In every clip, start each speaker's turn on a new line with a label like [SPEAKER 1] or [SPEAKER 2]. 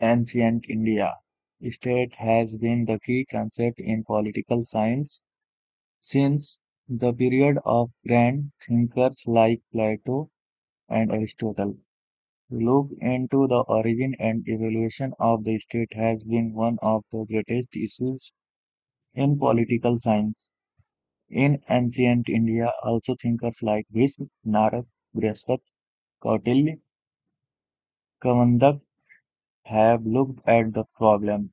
[SPEAKER 1] Ancient India. State has been the key concept in political science since the period of grand thinkers like Plato and Aristotle. Look into the origin and evolution of the state has been one of the greatest issues in political science. In ancient India, also thinkers like Vishnu, Narad, Brihaspati, Kautilya, Kavandak have looked at the problem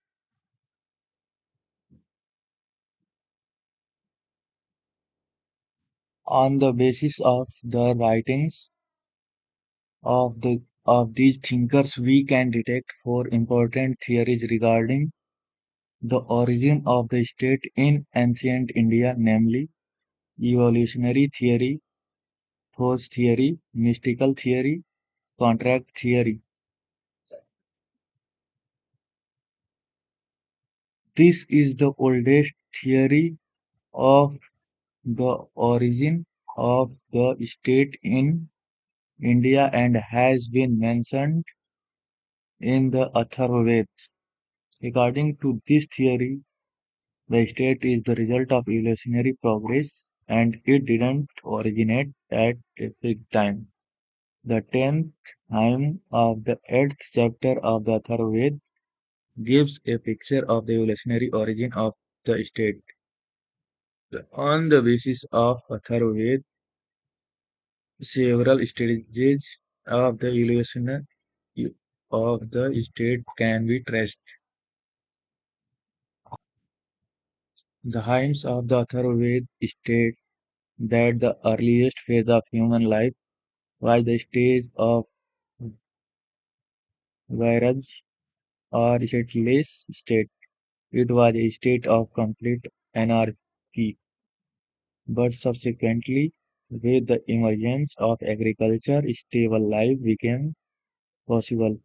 [SPEAKER 1] on the basis of the writings of these thinkers. We can detect four important theories regarding the origin of the state in ancient India, namely evolutionary theory, force theory, mystical theory, contract theory. This is the oldest theory of the origin of the state in India and has been mentioned in the Atharvaved. According to this theory, the state is the result of evolutionary progress and it didn't originate at a fixed time. The 10th hymn of the 8th chapter of the Atharvaved gives a picture of the evolutionary origin of the state. On the basis of Atharvaved, several stages of the evolution of the state can be traced. The hymns of the Atharvaved state that the earliest phase of human life was the stage of Vairaj or stateless state. It was a state of complete anarchy, but subsequently, with the emergence of agriculture, stable life became possible.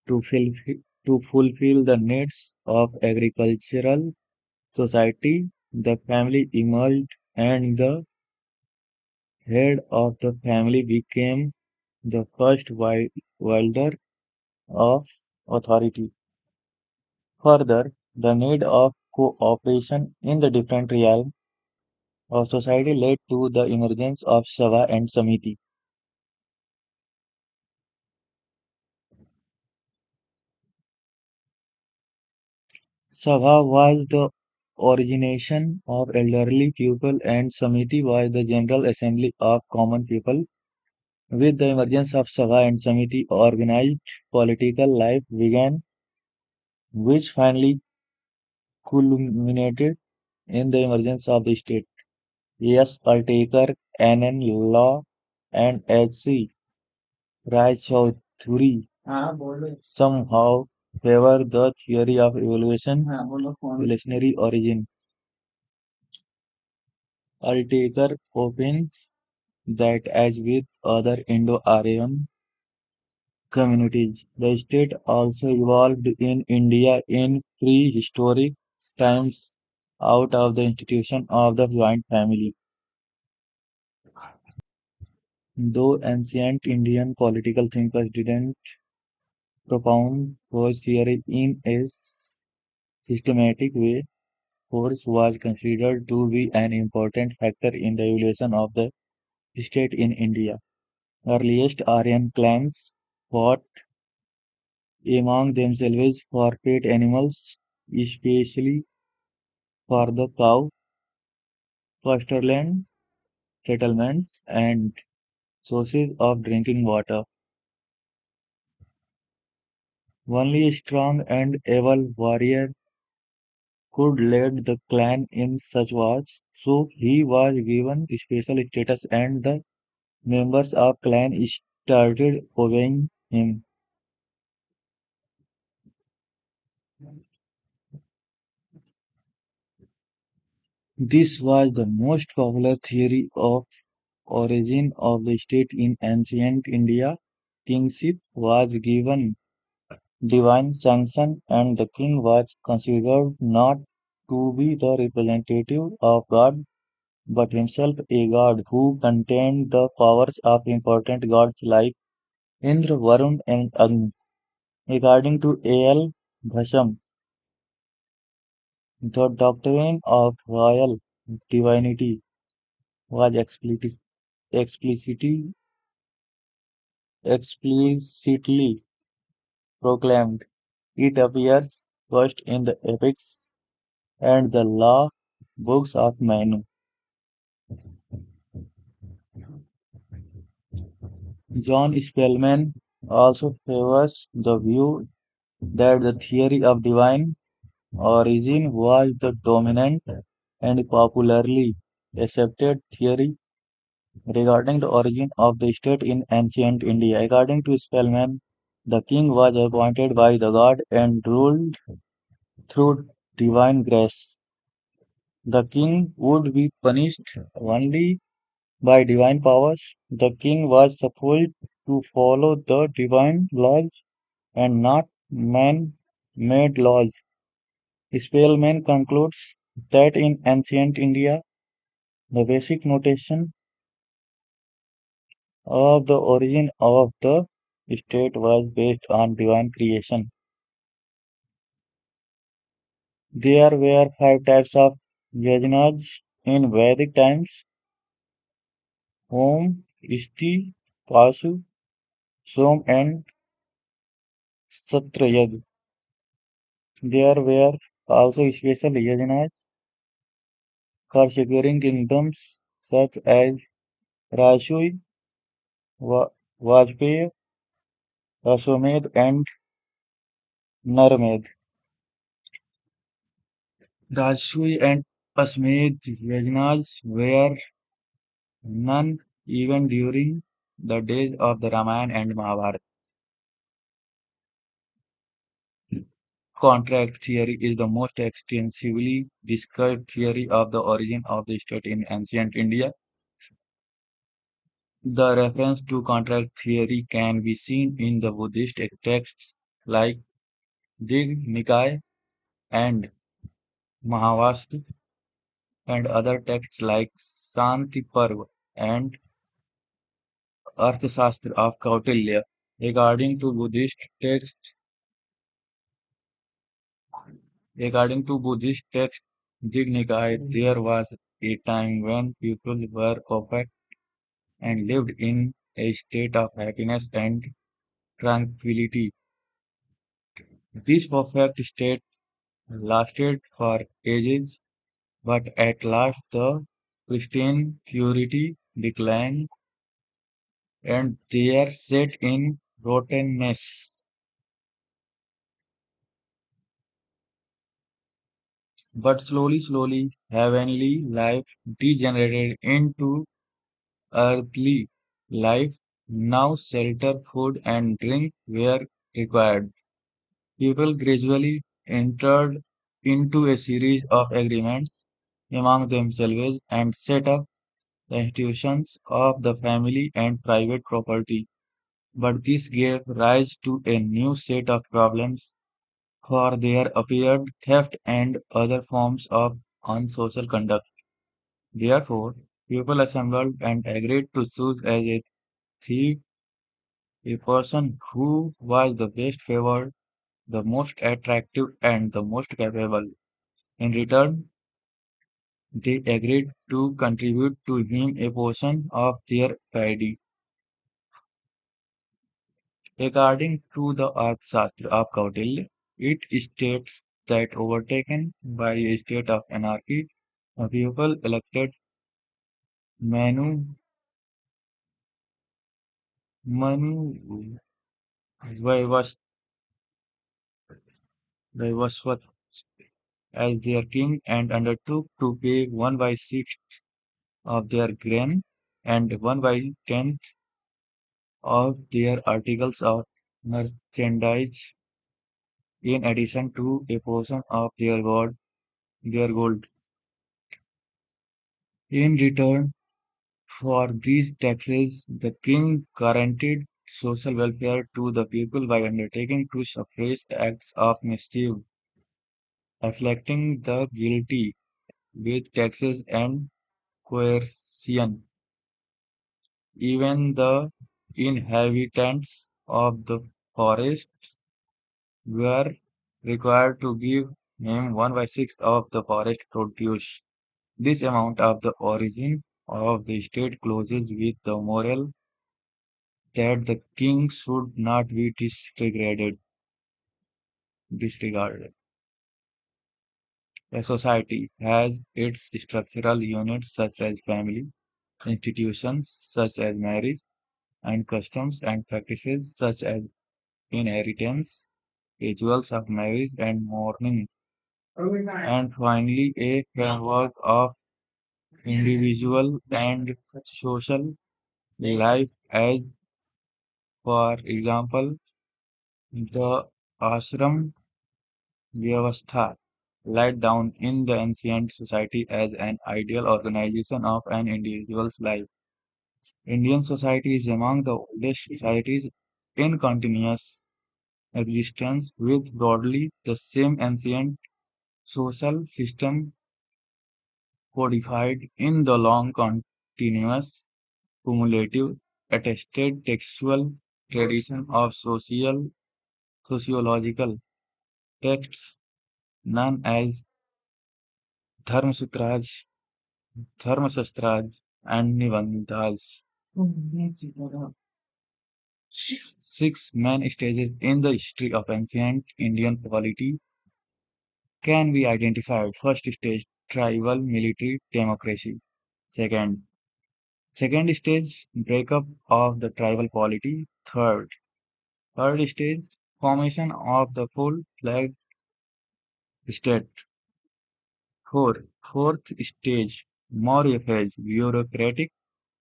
[SPEAKER 1] To fulfill the needs of agricultural society, the family emerged and the head of the family became the first wielder of authority. Further, the need of cooperation in the different realms of society led to the emergence of Sabha and Samiti. Sabha was the origination of elderly people and Samiti was the general assembly of common people. With the emergence of Sabha and Samiti, organized political life began, which finally culminated in the emergence of the state. S. Altekar, N. Law, and H.C. Raychaudhuri somehow favor the theory of evolutionary origin. Altekar opines that as with other Indo-Aryan communities, the state also evolved in India in prehistoric times out of the institution of the joint family. Though ancient Indian political thinkers didn't propound force theory in a systematic way, force was considered to be an important factor in the evolution of the state in India. Earliest Aryan clans fought among themselves for pet animals, especially for the cow, pasture settlements, and sources of drinking water. Only a strong and able warrior could lead the clan in such wars, so he was given special status and the members of clan started obeying him. This was the most popular theory of origin of the state in ancient India. Kingship was given divine sanction and the king was considered not to be the representative of God but himself a god who contained the powers of important gods like Indra, Varun, and Agni. According to A.L. Bhasham, the doctrine of royal divinity was explicitly, explicitly proclaimed. It appears first in the epics and the law books of Manu. John Spellman also favors the view that the theory of divine origin was the dominant and popularly accepted theory regarding the origin of the state in ancient India. According to Spellman, the king was appointed by the god and ruled through divine grace. The king would be punished only by divine powers. The king was supposed to follow the divine laws and not man-made laws. Spellman concludes that in ancient India, the basic notation of the origin of the state was based on divine creation. There were five types of yajnas in Vedic times: Om, Isti, Pasu, Som, and Satrayag. There were also special yajnas for securing kingdoms such as Rajshui, Va- Vajpayee, Ashwamedh, and Narmed. Rajshui and Ashwamedh yajnas were none even during the days of the Ramayana and Mahabharata. Contract theory is the most extensively described theory of the origin of the state in ancient India. The reference to contract theory can be seen in the Buddhist texts like Dig Nikaya and Mahavastu, and other texts like Santi Parva and Arthashastra of Kautilya. According to Buddhist texts, According to Buddhist texts, Dig Nikaya, there was a time when people were perfect and lived in a state of happiness and tranquility. This perfect state lasted for ages, but at last the pristine purity declined and there set in rottenness. But slowly, heavenly life degenerated into earthly life. Now shelter, food, and drink were required. People gradually entered into a series of agreements among themselves and set up the institutions of the family and private property. But this gave rise to a new set of problems, for there appeared theft and other forms of unsocial conduct. Therefore, people assembled and agreed to choose as a thief a person who was the best favored, the most attractive, and the most capable. In return, they agreed to contribute to him a portion of their payday. According to the Arthashastra of Kautilya, it states that overtaken by a state of anarchy, the people elected Manu, Manu Vaivas, Vaivasvat as their king and undertook to pay 1/6 of their grain and 1/10 of their articles of merchandise in addition to a portion of their gold. In return for these taxes, the king guaranteed social welfare to the people by undertaking to suppress acts of mischief, afflicting the guilty with taxes and coercion. Even the inhabitants of the forest were required to give him 1 by 6 of the forest produce. This amount of the origin of the state closes with the moral that the king should not be disregarded. A society has its structural units such as family, institutions such as marriage, and customs and practices such as inheritance, rituals of marriage and mourning, and finally a framework of individual and social life as, for example, the ashram vyavastha laid down in the ancient society as an ideal organization of an individual's life. Indian society is among the oldest societies in continuous existence with broadly the same ancient social system codified in the long continuous cumulative attested textual tradition of sociological texts known as Dharmasutras, Dharmasastras, and Nibandhas. Six main stages in the history of ancient Indian polity can be identified. First stage, tribal military democracy. Second, second stage, breakup of the tribal polity. Third stage, formation of the full-fledged state. Fourth stage, more phase, bureaucratic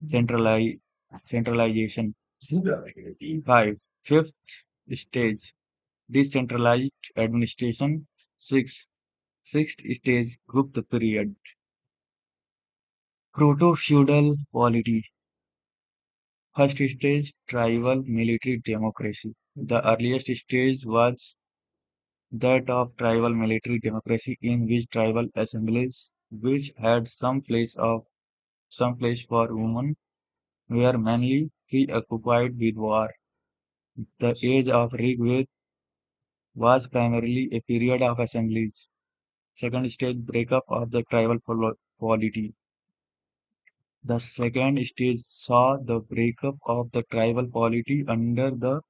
[SPEAKER 1] centralization. Five, fifth stage, decentralized administration. Sixth stage, Gupta period. Proto-feudal polity. First stage, tribal military democracy. The earliest stage was that of tribal military democracy in which tribal assemblies, which had some place for women, were mainly preoccupied with war. The age of Rigved was primarily a period of assemblies. Second stage, breakup of the tribal polity. The second stage saw the breakup of the tribal polity under the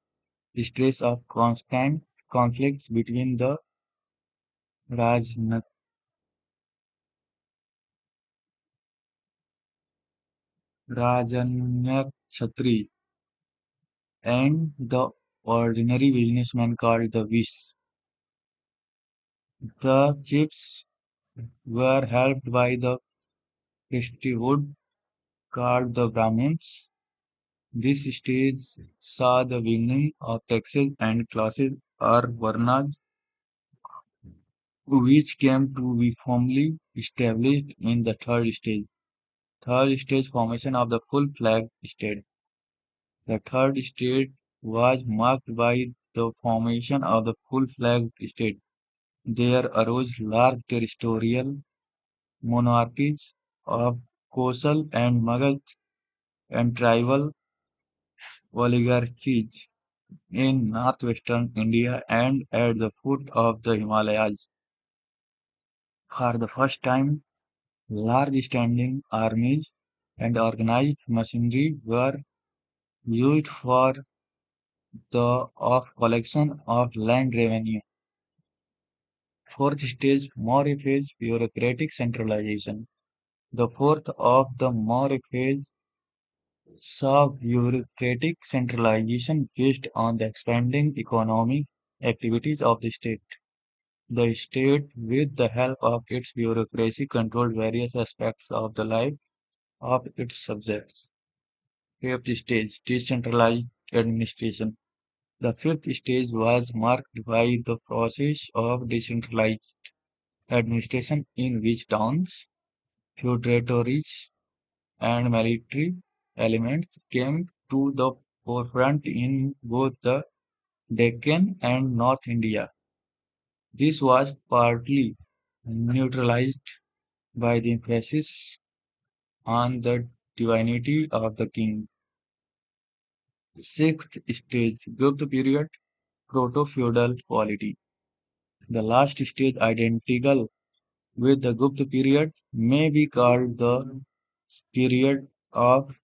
[SPEAKER 1] stress of constant conflicts between the Rajna- Rajanyakshatri and the ordinary businessman called the Vish. The chiefs were helped by the priesthood called the Brahmins. This stage saw the beginning of taxes and classes or varnas, which came to be firmly established in the third stage. Third stage, formation of the full-fledged state. The third stage was marked by the formation of the full-fledged state. There arose large territorial monarchies of Kosal and Magad and tribal oligarchies in northwestern India and at the foot of the Himalayas. For the first time, large standing armies and organized machinery were used for the of collection of land revenue. Fourth stage, Maurya phase, bureaucratic centralization. The fourth of the Maurya phase saw bureaucratic centralization based on the expanding economic activities of the state. The state, with the help of its bureaucracy, controlled various aspects of the life of its subjects. Fifth stage, decentralized administration. The fifth stage was marked by the process of decentralized administration in which towns, feudatories, and military elements came to the forefront in both the Deccan and North India. This was partly neutralized by the emphasis on the divinity of the king. Sixth stage, Gupta period. proto-feudal polity. The last stage, identical with the Gupta period, may be called the period of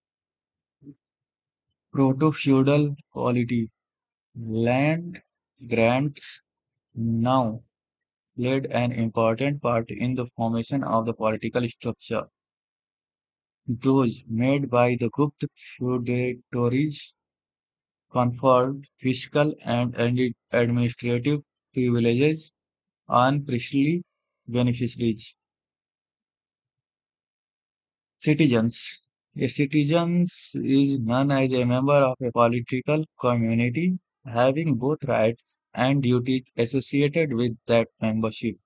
[SPEAKER 1] proto-feudal polity. Land grants now played an important part in the formation of the political structure. Those made by the Gupta feudatories conferred fiscal and administrative privileges on priestly beneficiaries. Citizens. A citizen is known as a member of a political community having both rights and duties associated with that membership.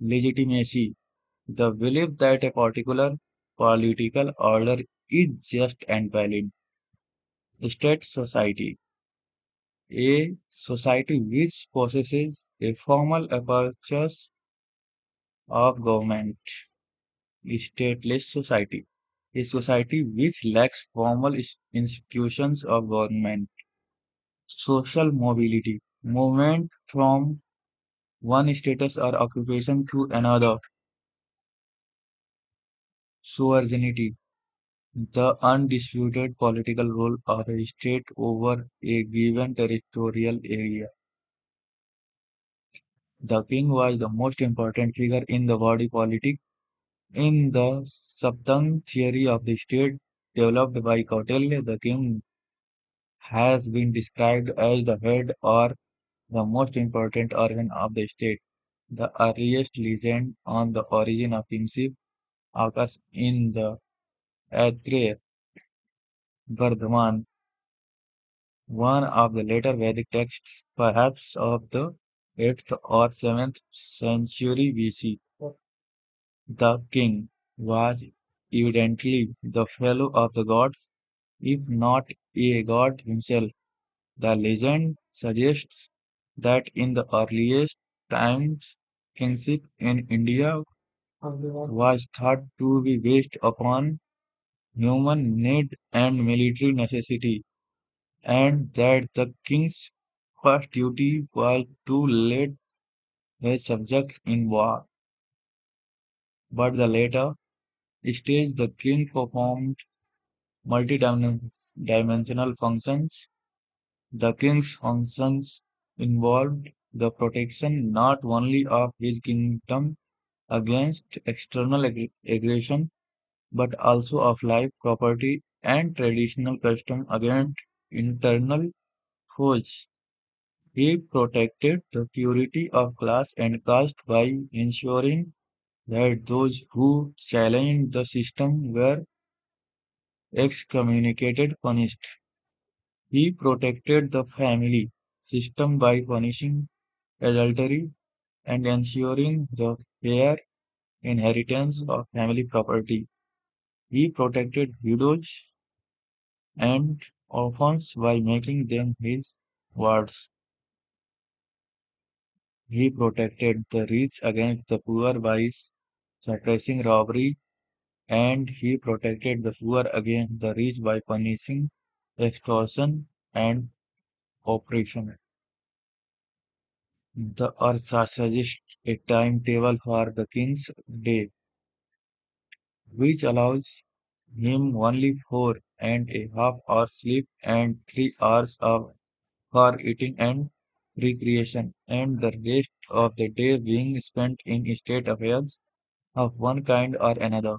[SPEAKER 1] Legitimacy. The belief that a particular political order is just and valid. State society. A society which possesses a formal apparatus of government. Stateless society. A society which lacks formal institutions of government. Social mobility. Movement from one status or occupation to another. Sovereignty. The undisputed political role of a state over a given territorial area. The king was the most important figure in the body politic. In the Saptang theory of the state developed by Kautilya, the king has been described as the head or the most important organ of the state. The earliest legend on the origin of kingship occurs in the Aitreya Vardhaman, one of the later Vedic texts, perhaps of the 8th or 7th century BC. The king was evidently the fellow of the gods, if not a god himself. The legend suggests that in the earliest times, kingship in India was thought to be based upon human need and military necessity, and that the king's first duty was to lead his subjects in war. But the later stage, the king performed multidimensional functions. The king's functions involved the protection not only of his kingdom against external aggression, but also of life, property, and traditional custom against internal foes. He protected the purity of class and caste by ensuring that those who challenged the system were excommunicated, punished. He protected the family system by punishing adultery and ensuring the fair inheritance of family property. He protected widows and orphans by making them his wards. He protected the rich against the poor by suppressing robbery, and he protected the poor against the rich by punishing extortion and oppression. The Arsa suggests a timetable for the king's day, which allows him only 4.5 hours sleep and 3 hours for eating and recreation, and the rest of the day being spent in state affairs of one kind or another.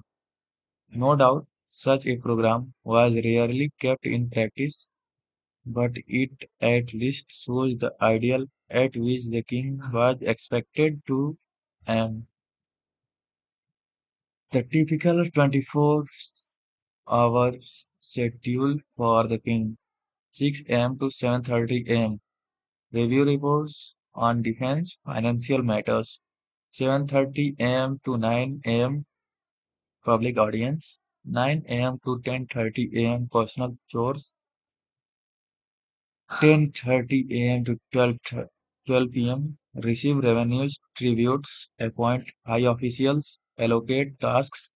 [SPEAKER 1] No doubt, such a program was rarely kept in practice, but it at least shows the ideal at which the king was expected to aim. The typical 24-hour schedule for the king: 6 a.m. to 7:30 a.m. Review reports on defense, financial matters. 7:30 a.m. to 9 a.m. public audience. 9 a.m. to 10:30 a.m. personal chores. 10:30 a.m. to 12 p.m. receive revenues, tributes, appoint high officials, allocate tasks.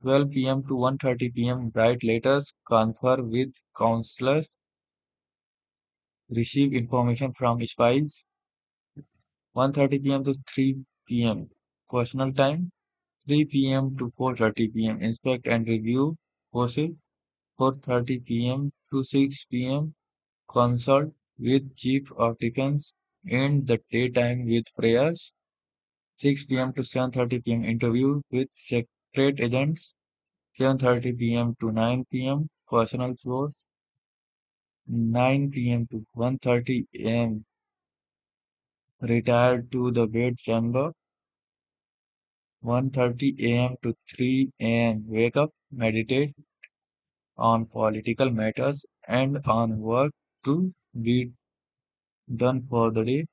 [SPEAKER 1] 12 p.m. to 1:30 p.m. write letters, confer with councillors. receive information from spies, 1:30 p.m. to 3 p.m. personal time, 3 p.m. to 4:30 p.m. inspect and review gossip, 4:30 p.m. to 6 p.m. consult with chief of defense in the daytime with prayers, 6 p.m. to 7:30 p.m. interview with secret agents, 7:30 p.m. to 9 p.m. personal chores, 9 p.m. to 1:30 a.m. retired to the bed chamber, 1:30 a.m. to 3 a.m. wake up, meditate on political matters and on work to be done for the day,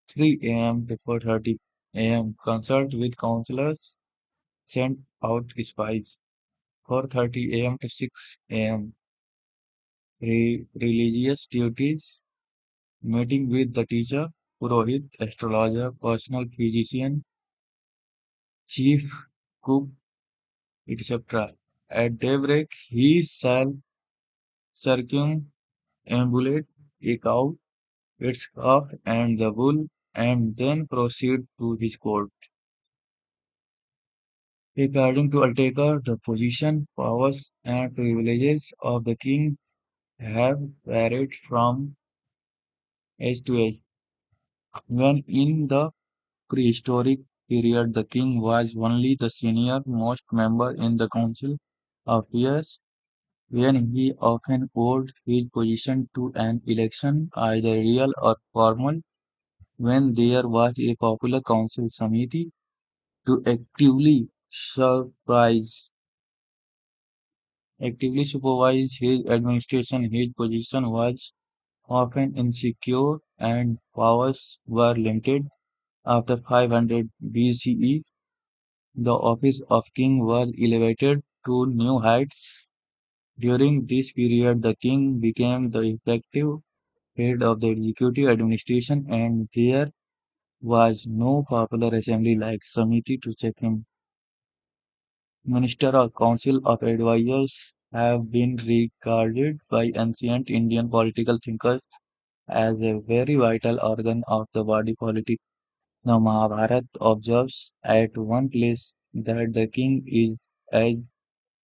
[SPEAKER 1] 3 a.m. to 4:30 a.m. consult with counselors, send out spies, 4:30 a.m. to 6 a.m. Religious duties, meeting with the teacher, Purohit, astrologer, personal physician, chief cook, etc. At daybreak, he shall circumambulate a cow, its calf, and the bull, and then proceed to his court. According to Altecker, the position, powers, and privileges of the king have varied from age to age. When in the prehistoric period the king was only the senior most member in the council of peers, when he often owed his position to an election, either real or formal, when there was a popular council committee to actively supervise his administration, his position was often insecure and powers were limited. After 500 BCE, the office of king was elevated to new heights. During this period, the king became the effective head of the executive administration, and there was no popular assembly like Samiti to check him. Minister or council of advisors have been regarded by ancient Indian political thinkers as a very vital organ of the body politic. The Mahabharata observes at one place that the king is as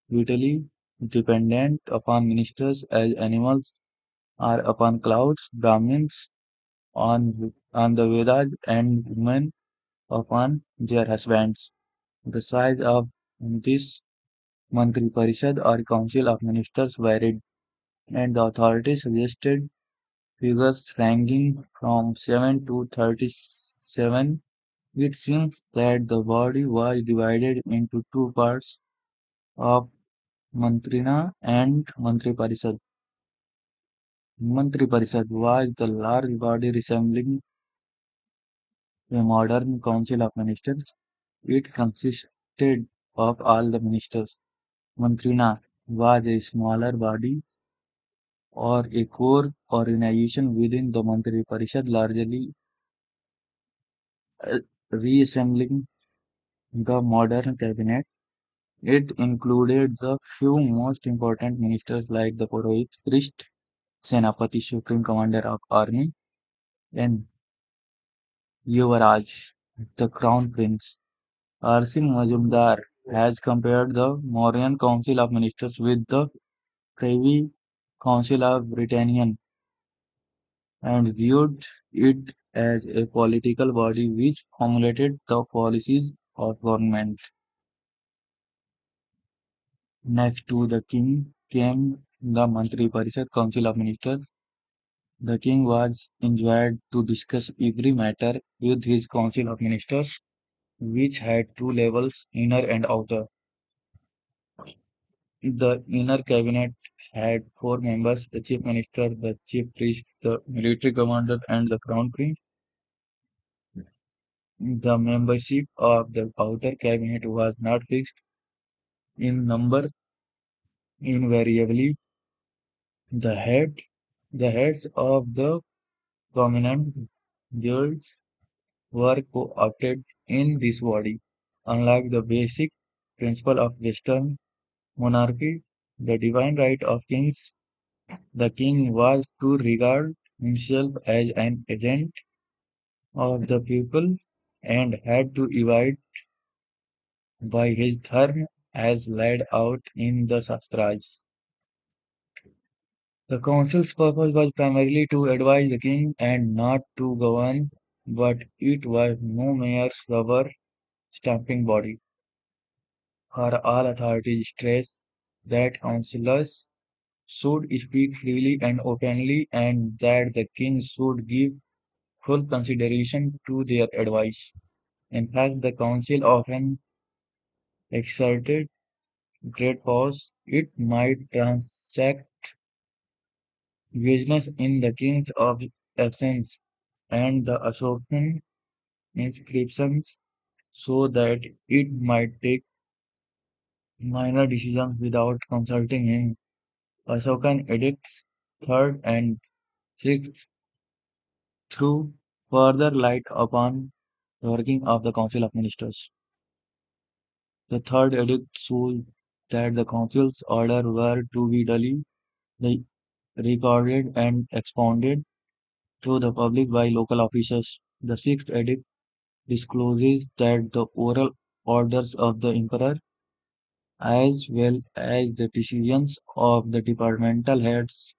[SPEAKER 1] vitally dependent upon ministers as animals are upon clouds, Brahmins on the Vedas, and women upon their husbands. The size of this Mantri Parishad or Council of Ministers varied, and the authorities suggested figures ranging from 7 to 37. It seems that the body was divided into two parts of Mantrina and Mantri Parishad. Mantri Parishad was the large body resembling a modern council of ministers. It consisted of all the ministers. Mantrina was a smaller body or a core organization within the Mantri Parishad, largely uh, reassembling the modern cabinet. It included the few most important ministers like the Purohit priest, Senapati, supreme commander of army, and Yuvaraj, the crown prince. Arsim Majumdar has compared the Mauryan Council of Ministers with the Privy Council of Britannia and viewed it as a political body which formulated the policies of government. Next to the king came the Mantri Parishad Council of Ministers. The king was enjoined to discuss every matter with his council of ministers, which had two levels, inner and outer. The inner cabinet had four members, the chief minister, the chief priest, the military commander, and the crown prince. The membership of the outer cabinet was not fixed in number. Invariably, the head, the heads of the prominent guilds were co-opted in this body. Unlike the basic principle of Western monarchy, the divine right of kings, the king was to regard himself as an agent of the people and had to abide by his dharma as laid out in the Shastras. The council's purpose was primarily to advise the king and not to govern, but it was no mere rubber stamping body. For all authorities stress that councillors should speak freely and openly and that the king should give full consideration to their advice. In fact, the council often exerted great powers. It might transact business in the king's absence and the Ashokan inscriptions so that it might take minor decisions without consulting him. Ashokan edicts third and sixth through further light upon the working of the Council of Ministers. The third edict shows that the council's orders were to be duly recorded and expounded to the public by local officers. The sixth edict discloses that the oral orders of the emperor, as well as the decisions of the departmental heads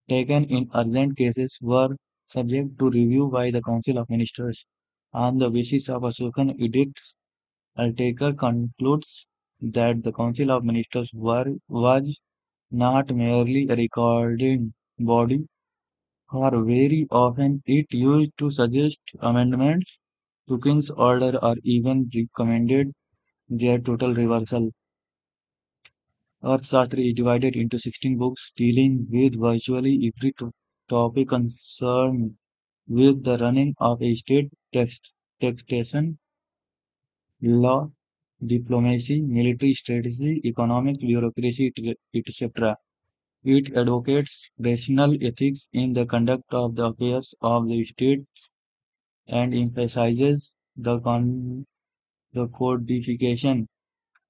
[SPEAKER 1] taken in urgent cases, were subject to review by the Council of Ministers. On the basis of Ashokan edicts, Altaker concludes that the Council of Ministers was not merely a recording body, for very often it used to suggest amendments to King's order or even recommended their total reversal. Arthashastra is divided into 16 books dealing with virtually every topic concerned with the running of a state taxation, law, diplomacy, military strategy, economic bureaucracy, etc. It advocates rational ethics in the conduct of the affairs of the state and emphasizes the codification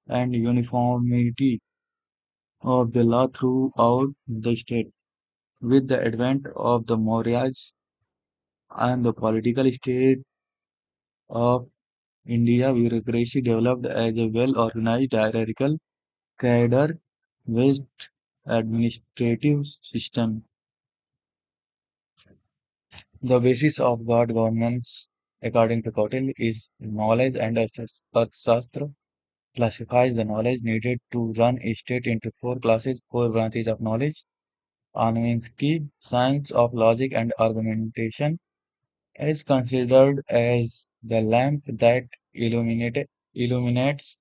[SPEAKER 1] and uniformity of the law throughout the state. With the advent of the Mauryas and the political state of India, bureaucracy developed as a well-organized hierarchical cadre-based administrative system. The basis of God governance, according to Kautil, is knowledge and Arthashastra classifies the knowledge needed to run a state into four branches of knowledge. Anvinsky, science of logic and argumentation, is considered as the lamp that illuminates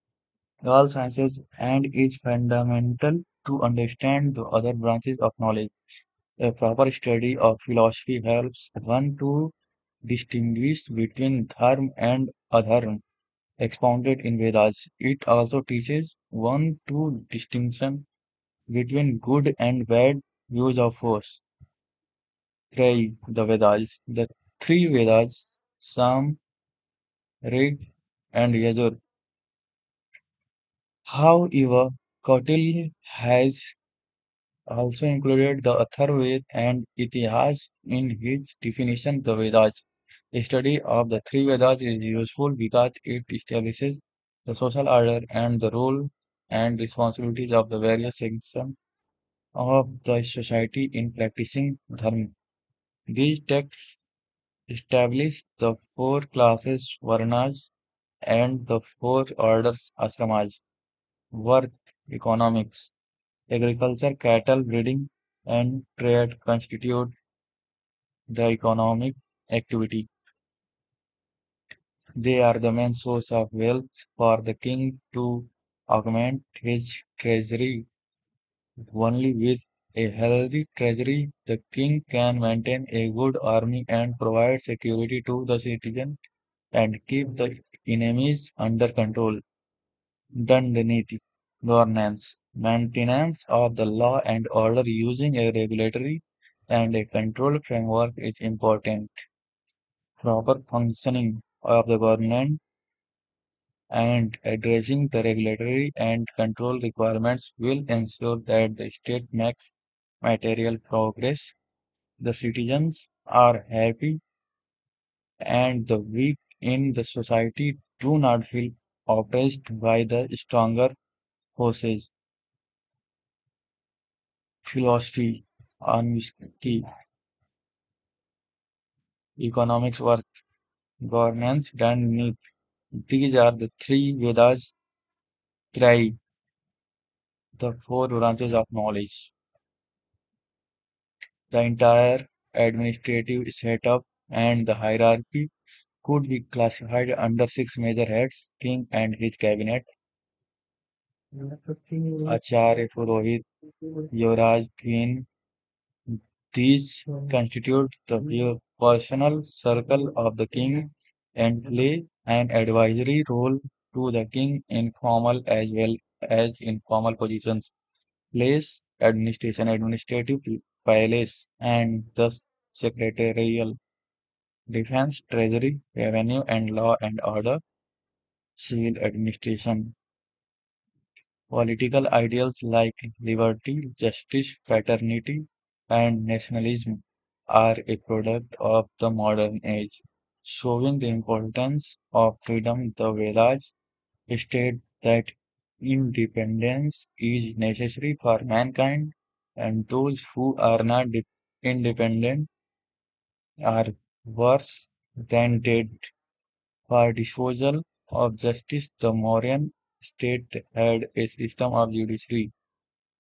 [SPEAKER 1] all sciences and is fundamental to understand the other branches of knowledge. A proper study of philosophy helps one to distinguish between dharma and adharma expounded in Vedas. It also teaches one to distinction between good and bad use of force. The Vedas. The three Vedas, Sam, Rig, and Yajur. However, Kautilya has also included the Atharvaved and Itihas in his definition the Vedas. A study of the three Vedas is useful because it establishes the social order and the role and responsibilities of the various sections of the society in practicing dharma. These texts establish the four classes Varnas and the four orders Ashramas: work, economics, agriculture, cattle breeding, and trade constitute the economic activity. They are the main source of wealth for the king to augment his treasury. Only with a healthy treasury the king can maintain a good army and provide security to the citizen and keep the enemies under control. Dandaniti governance, maintenance of the law and order using a regulatory and a control framework is important. Proper functioning of the government and addressing the regulatory and control requirements will ensure that the state makes material progress The citizens are happy and the weak in the society do not feel oppressed by the stronger forces. Philosophy, honesty, economics, worth, governance, and need. These are the three Vedas thrive, the four branches of knowledge. The entire administrative setup and the hierarchy could be classified under six major heads: king and his cabinet, Acharya, Purohit, Yuvraj, queen. These constitute the personal circle of the king and play an advisory role to the king in formal as well as informal positions. Place, administration, administrative palace, and thus secretarial, defense, treasury, revenue and law and order, civil administration. Political ideals like liberty, justice, fraternity, and nationalism are a product of the modern age, showing the importance of freedom. The Vedas state that independence is necessary for mankind, and those who are not independent are worse than dead. For disposal of justice, the Mauryan state had a system of judiciary.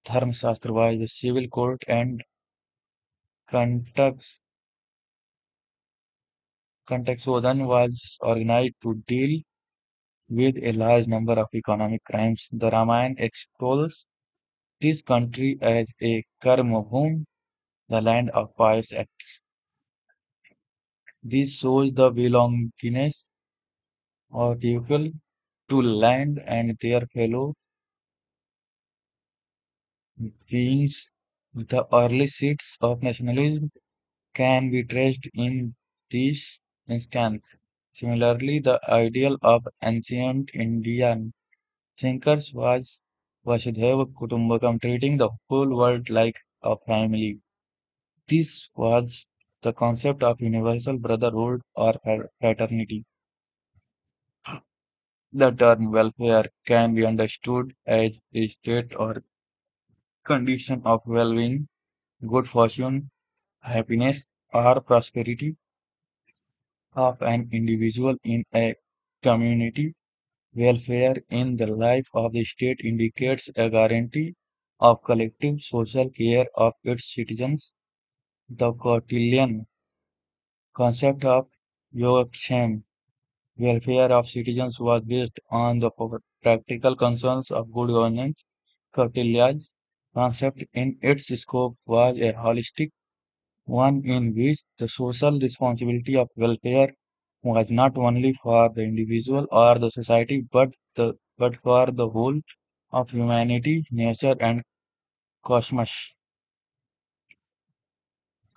[SPEAKER 1] Dharmashastra was the civil court and Kantaksodhan was organized to deal with a large number of economic crimes. The Ramayana extols this country as a karma bhum, the land of pious acts. This shows the belongingness of people to land and their fellow beings. The early seeds of nationalism can be traced in this instance. Similarly, the ideal of ancient Indian thinkers was Vasudhaiva Kutumbakam, treating the whole world like a family. This was the concept of universal brotherhood or fraternity. The term welfare can be understood as a state or condition of well-being, good fortune, happiness, or prosperity of an individual in a community. Welfare in the life of the state indicates a guarantee of collective social care of its citizens. The Kautilyan concept of Yogakshem, welfare of citizens, was based on the practical concerns of good governance. Kautilya's concept in its scope was a holistic one in which the social responsibility of welfare was not only for the individual or the society but for the whole of humanity, nature and cosmos.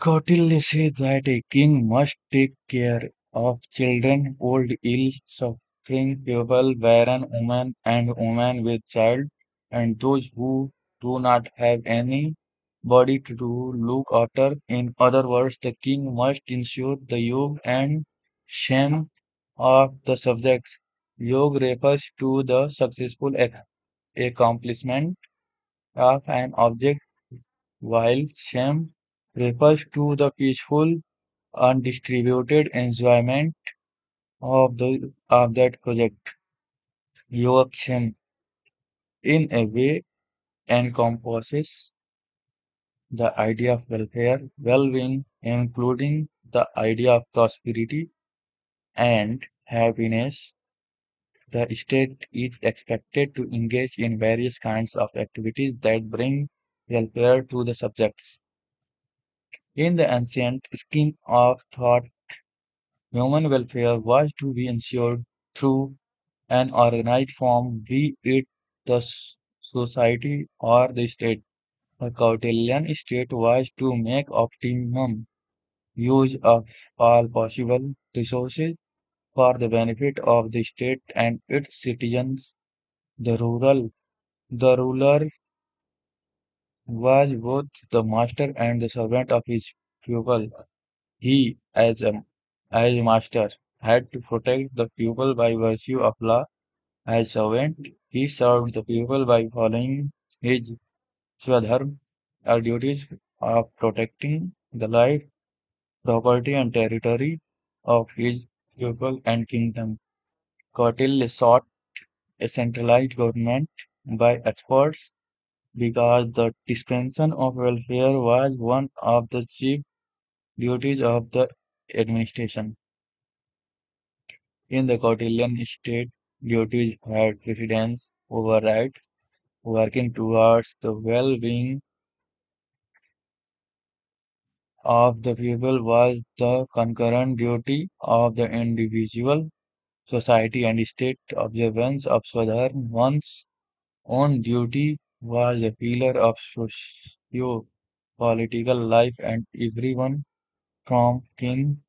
[SPEAKER 1] Kautilya says that a king must take care of children, old, ill, suffering people, barren women, and women with child, and those who do not have any body to look after. In other words, the king must ensure the yoga and shame of the subjects. Yoga refers to the successful accomplishment of an object, while shame refers to the peaceful, undistributed enjoyment of that project. Yogakshem, in a way, encompasses the idea of welfare, well-being, including the idea of prosperity and happiness. The state is expected to engage in various kinds of activities that bring welfare to the subjects. In the ancient scheme of thought, human welfare was to be ensured through an organized form, be it the society or the state. The Kautilyan state was to make optimum use of all possible resources for the benefit of the state and its citizens. The ruler was both the master and the servant of his pupil. He, as master, had to protect the pupil by virtue of law. As servant, he served the pupil by following his Swadharma, or duties of protecting the life, property, and territory of his pupil and kingdom. Kautilya sought a centralized government by experts because the dispensation of welfare was one of the chief duties of the administration. In the Kautilyan state, duties had precedence over rights, working towards the well-being of the people was the concurrent duty of the individual, society, and state. Observance of Swadharma, one's own duty, was a pillar of socio-political life, and everyone from king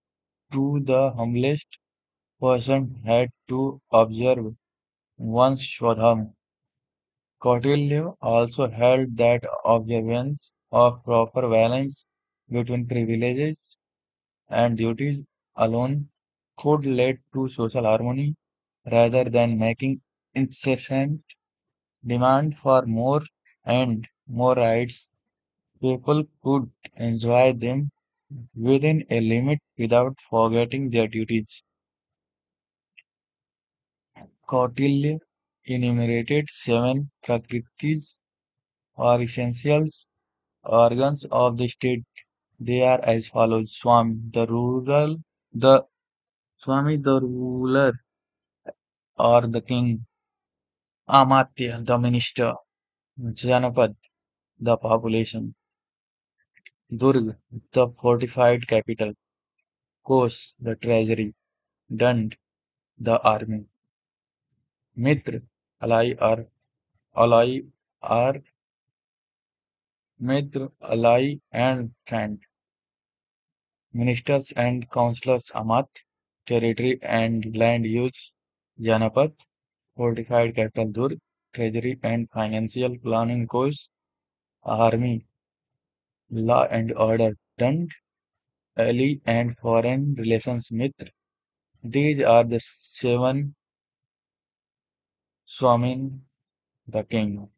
[SPEAKER 1] to the humblest person had to observe one's Swadharma. Kautilya also held that observance of proper balance between privileges and duties alone could lead to social harmony rather than making incessant demand for more and more rights. People could enjoy them within a limit without forgetting their duties. Kautilya enumerated seven prakritis or essentials organs of the state. They are as follows: the Swami, the ruler or the king; Amatya, the minister; Janapad, the population; Durg, the fortified capital; Kos, the treasury; Dand, the army; Mitra, ally or Mitra, ally and friend; ministers and councillors; Amat, territory and land use; Janapad, fortified capital; Durg, treasury and financial planning; Kos, army, law and order; Dand, ally and foreign relations; Mitra. These are the seven Swamin, the king.